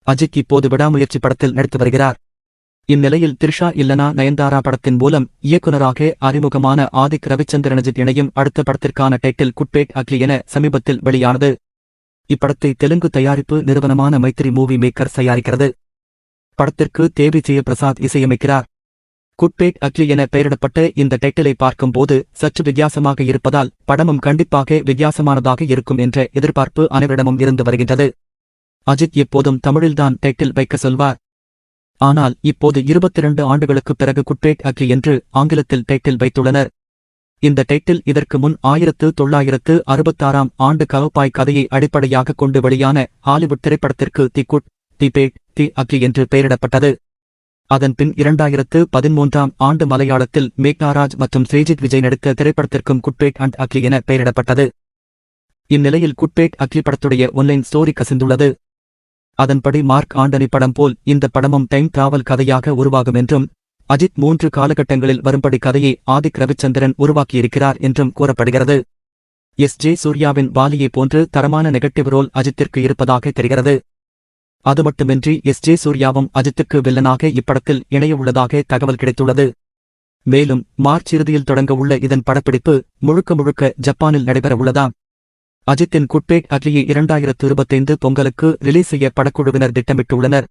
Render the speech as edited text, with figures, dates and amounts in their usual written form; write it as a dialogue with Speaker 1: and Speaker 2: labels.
Speaker 1: அஜித் இப்போது விடாமுயற்சி படத்தில் நடித்து வருகிறார். இந்நிலையில் த்ரிஷா இல்லனா நயன்தாரா படத்தின் மூலம் இயக்குநராக அறிமுகமான ஆதிக் ரவிச்சந்திரன் அஜித் இணையும் அடுத்த படத்திற்கான டைட்டில் குட்பேட் அக்லி என சமீபத்தில் வெளியானது. இப்படத்தை தெலுங்கு தயாரிப்பு நிறுவனமான மைத்ரி மூவி மேக்கர்ஸ் தயாரிக்கிறது. படத்திற்கு தேவி ஜெய பிரசாத் இசையமைக்கிறார். குட்பேட் அக்லி என பெயரிடப்பட்ட இந்த டைட்டிலை பார்க்கும்போது சற்று வித்தியாசமாக இருப்பதால் படமும் கண்டிப்பாக வித்தியாசமானதாக இருக்கும் என்ற எதிர்பார்ப்பு அனைவரிடமும் இருந்து வருகின்றது. அஜித் எப்போதும் தமிழில்தான் டைட்டில் வைக்க சொல்வார். ஆனால் இப்போது 22 ஆண்டுகளுக்குப் பிறகு குட்பேட் அக்லி என்று ஆங்கிலத்தில் டைட்டில் வைத்துள்ளனர். இந்த டைட்டில் இதற்கு முன் 1966ஆம் ஆண்டு கவப்பாய் கதையை அடிப்படையாக கொண்டு வெளியான ஹாலிவுட் திரைப்படத்திற்கு the good the bad the ugly என்று பெயரிடப்பட்டது. அதன்பின் 2013ஆம் ஆண்டு மலையாளத்தில் மேக்னாராஜ் மற்றும் ஸ்ரீஜித் விஜய் நடித்த திரைப்படத்திற்கும் குட்பேட் அண்ட் அக்லி என பெயரிடப்பட்டது. இந்நிலையில் குட்பேட் அக்லி படத்துடைய ஒன்லைன் ஸ்டோரி கசிந்துள்ளது. அதன்படி மார்க் ஆண்டனி படம் போல் இந்த படமும் டைம் டிராவல் கதையாக உருவாகும் என்றும் அஜித் 3 காலகட்டங்களில் வரும்படி கதையை ஆதிக் ரவிச்சந்திரன் உருவாக்கியிருக்கிறார் என்றும் கூறப்படுகிறது. ஜே சூர்யாவின் வாலியை போன்று தரமான நெகட்டிவ் ரோல் அஜித்திற்கு இருப்பதாக தெரிகிறது. அது மட்டுமின்றி ஜே சூர்யாவும் அஜித்துக்கு வில்லனாக இப்படத்தில் இணையவுள்ளதாக தகவல் கிடைத்துள்ளது. மேலும் மார்ச் இறுதியில் தொடங்க உள்ள இதன் படப்பிடிப்பு முழுக்க ஜப்பானில் நடைபெற உள்ளதாம். அஜித்தின் குட்பேட் அக்லியை 2025 பொங்கலுக்கு ரிலீஸ் செய்ய படக்குழுவினர் திட்டமிட்டுள்ளனர்.